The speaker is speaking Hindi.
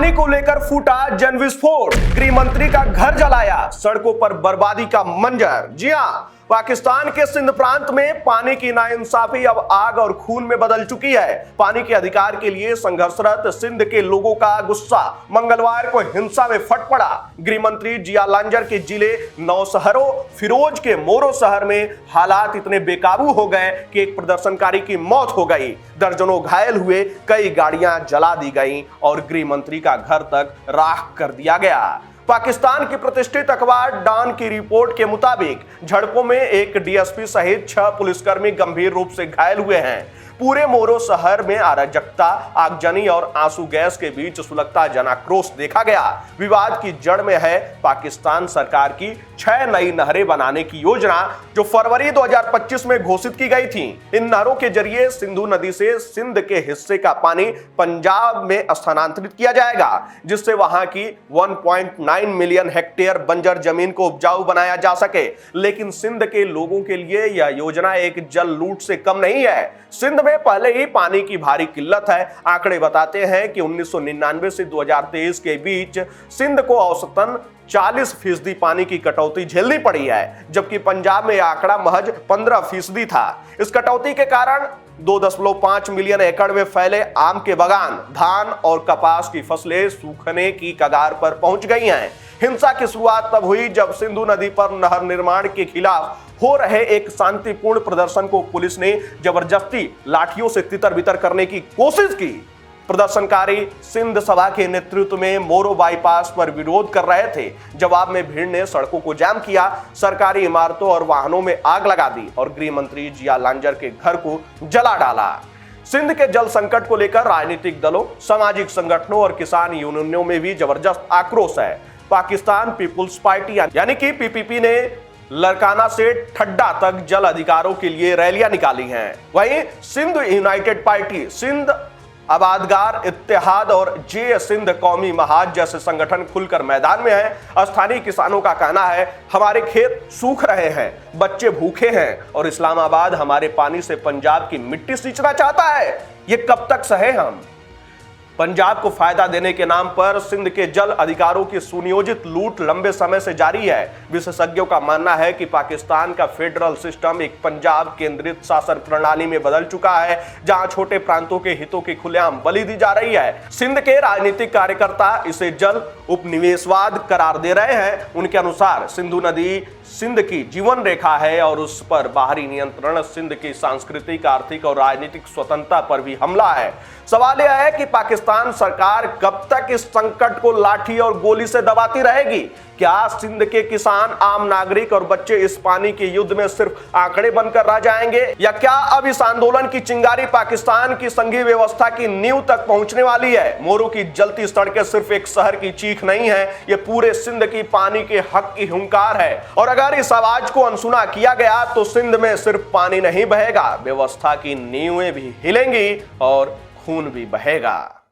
पानी को लेकर फूटा जन विस्फोट, गृह मंत्री का घर जलाया, सड़कों पर बर्बादी का मंजर। जी हां, पाकिस्तान के सिंध प्रांत में पानी की नाइंसाफी अब आग और खून में बदल चुकी है। पानी के अधिकार के लिए संघर्षरत सिंध के लोगों का गुस्सा मंगलवार को हिंसा में फट पड़ा। गृह मंत्री जिया लांजर के जिले नौशहरों फिरोज के मोरो शहर में हालात इतने बेकाबू हो गए कि एक प्रदर्शनकारी की मौत हो गई, दर्जनों घायल हुए, कई गाड़ियां जला दी गईं और गृह मंत्री का घर तक राख कर दिया गया। पाकिस्तान की प्रतिष्ठित अखबार डॉन की रिपोर्ट के मुताबिक झड़पों में एक डीएसपी सहित 6 पुलिसकर्मी गंभीर रूप से घायल हुए हैं। पूरे मोरो शहर में अराजकता, आगजनी और आंसू गैस के बीच सुलगता जनाक्रोश देखा गया। विवाद की जड़ में है पाकिस्तान सरकार की 6 नई नहरें बनाने की योजना जो फरवरी 2025 में घोषित की गई थी। इन नहरों के जरिए सिंधु नदी से सिंध के हिस्से का पानी पंजाब में स्थानांतरित किया जाएगा, जिससे वहां की 1.9 मिलियन हेक्टेयर बंजर जमीन को उपजाऊ बनाया जा सके। लेकिन सिंध के लोगों के लिए यह योजना एक जल लूट से कम नहीं है। सिंध में पहले ही पानी की भारी किल्लत है। आंकड़े बताते हैं कि 1999 से 2023 के बीच सिंध को औसतन 40% पानी की कटौती झेलनी पड़ी है, जबकि पंजाब में यह आंकड़ा महज 15% था। इस कटौती के कारण 2.5 मिलियन एकड़ में फैले आम के बागान, धान और कपास की फसलें सूखने की कगार पर पहुंच गई हैं। हिंसा की शुरुआत तब हुई जब सिंधु नदी पर नहर निर्माण के खिलाफ हो रहे एक शांतिपूर्ण प्रदर्शन को पुलिस ने जबरदस्ती लाठियों से तितर-बितर करने की कोशिश की। प्रदर्शनकारी सिंध सभा के नेतृत्व में मोरो बाईपास पर विरोध कर रहे थे। जवाब में भीड़ ने सड़कों को जाम किया, सरकारी इमारतों और वाहनों में आग लगा दी और गृह मंत्री जिया लांजर के घर को जला डाला। सिंध के जल संकट को लेकर राजनीतिक दलों, सामाजिक संगठनों और किसान यूनियनों में भी जबरदस्त आक्रोश है। पाकिस्तान पीपुल्स पार्टी यानी कि पीपीपी ने लरकाना से ठड्डा तक जल अधिकारों के लिए रैलियां निकाली हैं। वहीं सिंध यूनाइटेड पार्टी, सिंध आबादगार इत्तेहाद और जे सिंध कौमी महाज जैसे संगठन खुलकर मैदान में हैं। स्थानीय किसानों का कहना है, हमारे खेत सूख रहे हैं, बच्चे भूखे हैं और इस्लामाबाद हमारे पानी से पंजाब की मिट्टी सींचना चाहता है। ये कब तक सहे हम? पंजाब को फायदा देने के नाम पर सिंध के जल अधिकारों की सुनियोजित लूट लंबे समय से जारी है। विशेषज्ञों का मानना है कि पाकिस्तान का फेडरल सिस्टम एक पंजाब केंद्रित शासन प्रणाली में बदल चुका है, जहां छोटे प्रांतों के हितों की खुलेआम बलि दी जा रही है। सिंध के राजनीतिक कार्यकर्ता इसे जल उपनिवेशवाद करार दे रहे हैं। उनके अनुसार सिंधु नदी सिंध की जीवन रेखा है और उस पर बाहरी नियंत्रण सिंध की सांस्कृतिक, आर्थिक और राजनीतिक स्वतंत्रता पर भी हमला है। सवाल यह है कि पाकिस्तान सरकार कब तक इस संकट को लाठी और गोली से दबाती रहेगी? क्या सिंध के किसान, आम नागरिक और बच्चे इस पानी के युद्ध में सिर्फ आंकड़े बनकर रह जाएंगे, या क्या अब इस आंदोलन की चिंगारी पाकिस्तान की संघीय व्यवस्था की नींव तक पहुंचने वाली है? मोरो की जलती सड़कें सिर्फ एक शहर की चीख नहीं है, ये पूरे सिंध की पानी के हक की हुंकार है। और अगर इस आवाज को अनसुना किया गया तो सिंध में सिर्फ पानी नहीं बहेगा, व्यवस्था की नींवें भी हिलेंगी और खून भी बहेगा।